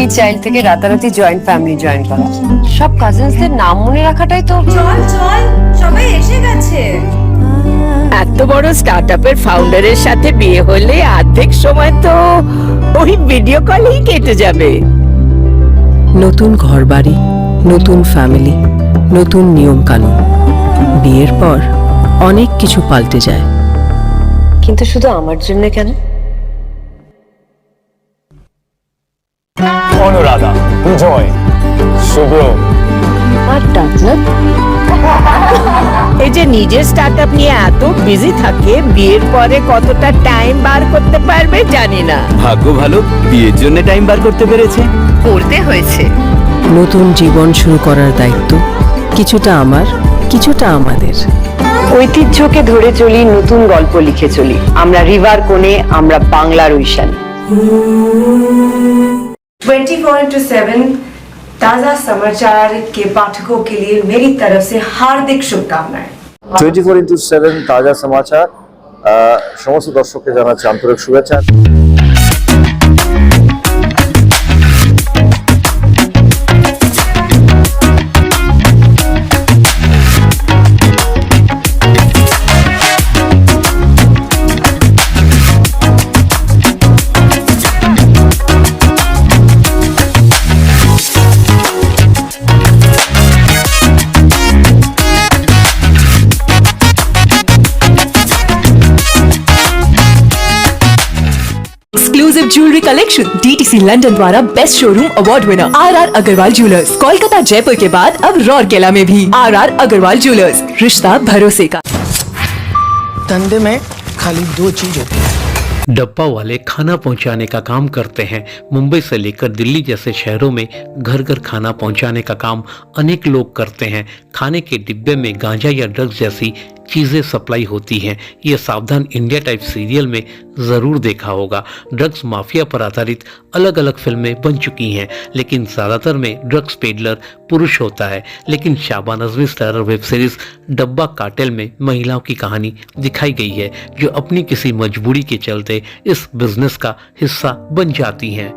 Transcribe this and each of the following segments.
Only child থেকে রাতারাতি joint family join করা, সব কাজিনসদের নাম মনে রাখাটাই তো। চল চল, সবাই এসে গেছে। এত বড় স্টার্টআপের ফাউন্ডারের সাথে বিয়ে হলে অর্ধেক সময় তো ওই ভিডিও কলেই কেটে যাবে। নতুন ঘরবাড়ি, নতুন ফ্যামিলি, নতুন নিয়ম কানুন। বিয়ের পর অনেক কিছু পাল্টে যায়, কিন্তু শুধু আমার জন্য কেন? অনুরাধা, জয়, শুভ্র আর ডাকনা এই যে নিজের স্টার্টআপ নিয়ে এত বিজি থাকে, বিয়ের পরে কতটা টাইম বার করতে পারবে জানি না। ভাগ্য ভালো, বিয়ের জন্য টাইম বার করতে পেরেছে। করতে হয়েছে। নতুন জীবন শুরু করার দায়িত্ব কিছুটা আমার, কিছুটা আমাদের। ঐতিহ্যকে ধরে চলি, নতুন গল্প লিখে চলি। আমরা রিভার কোণে, আমরা বাংলার ঐশানী। 24/7 ताजा समाचार के पाठकों के लिए मेरी तरफ से हार्दिक शुभकामनाएं। 24/7 তাজা সমাচার সমস্ত দর্শককে জানাচ্ছি আন্তরিক শুভেচ্ছা। Exclusive jewellery collection DTC London द्वारा best showroom award winner RR Agarwal jewellers, Kolkata Jaipur के बाद अब रौरकेला में भी RR अग्रवाल ज्वेलर्स, रिश्ता भरोसे का। धंधे में खाली दो चीज होती है। डब्बा वाले खाना पहुंचाने का काम करते हैं। मुंबई से लेकर दिल्ली जैसे शहरों में घर घर खाना पहुंचाने का काम अनेक लोग करते हैं। खाने के डिब्बे में गांजा या ड्रग्स जैसी चीज़ें सप्लाई होती हैं। ये सावधान इंडिया टाइप सीरियल में ज़रूर देखा होगा। ड्रग्स माफिया पर आधारित अलग अलग फिल्में बन चुकी हैं, लेकिन ज़्यादातर में ड्रग्स पेडलर पुरुष होता है। लेकिन शाबाना आज़मी स्टारर वेब सीरीज़ डब्बा कार्टेल में महिलाओं की कहानी दिखाई गई है, जो अपनी किसी मजबूरी के चलते इस बिजनेस का हिस्सा बन जाती हैं।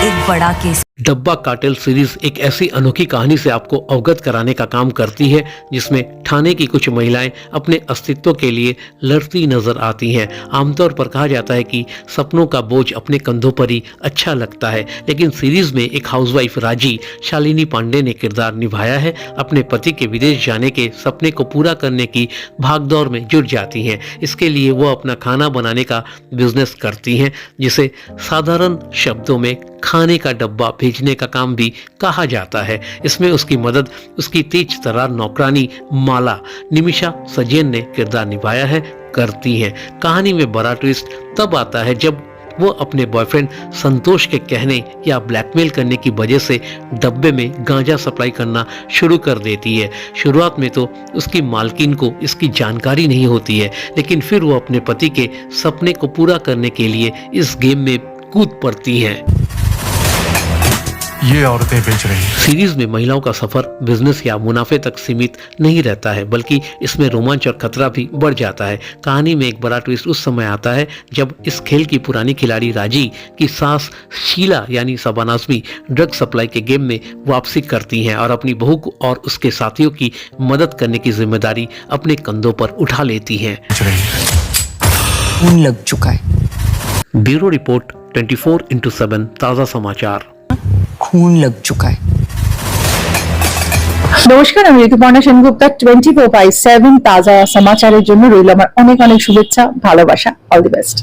एक बड़ा केस। डब्बा कार्टेल सीरीज एक ऐसी अनोखी कहानी से आपको अवगत कराने का काम करती है, जिसमें ठाणे की कुछ महिलाएं अपने अस्तित्व के लिए लड़ती नजर आती हैं। आमतौर पर कहा जाता है कि सपनों का बोझ अपने कंधों पर ही अच्छा लगता है, लेकिन सीरीज में एक हाउसवाइफ राजी शालिनी पांडे ने किरदार निभाया है। अपने पति के विदेश जाने के सपने को पूरा करने की भागदौड़ में जुट जाती हैं। इसके लिए वो अपना खाना बनाने का बिजनेस करती हैं, जिसे साधारण शब्दों में खाने का डब्बा भेजने का काम भी कहा जाता है। इसमें उसकी मदद उसकी तेज तर्रार नौकरानी माला निमिषा सजैन ने किरदार निभाया है करती हैं। कहानी में बड़ा ट्विस्ट तब आता है जब वो अपने बॉयफ्रेंड संतोष के कहने या ब्लैकमेल करने की वजह से डब्बे में गांजा सप्लाई करना शुरू कर देती है। शुरुआत में तो उसकी मालकिन को इसकी जानकारी नहीं होती है, लेकिन फिर वो अपने पति के सपने को पूरा करने के लिए इस गेम में कूद पड़ती हैं। ये औरतें बेच रही हैं। सीरीज में महिलाओं का सफर बिजनेस या मुनाफे तक सीमित नहीं रहता है, बल्कि इसमें रोमांच और खतरा भी बढ़ जाता है। कहानी में एक बड़ा ट्विस्ट उस समय आता है जब इस खेल की पुरानी खिलाड़ी राजी की सास शीला यानी शबाना आज़मी ड्रग सप्लाई के गेम में वापसी करती हैं और अपनी बहू को और उसके साथियों की मदद करने की जिम्मेदारी अपने कंधों पर उठा लेती हैं। खून लग चुका है। ब्यूरो रिपोर्ट 24/7 ताज़ा समाचार। खून लग चुका है। নমস্কার, আমি ঋতুপর্ণা সেনগুপ্তা। 24/7 তাজা সমাচারের জন্য রইল আমার অনেক অনেক শুভেচ্ছা, ভালোবাসা। All the best.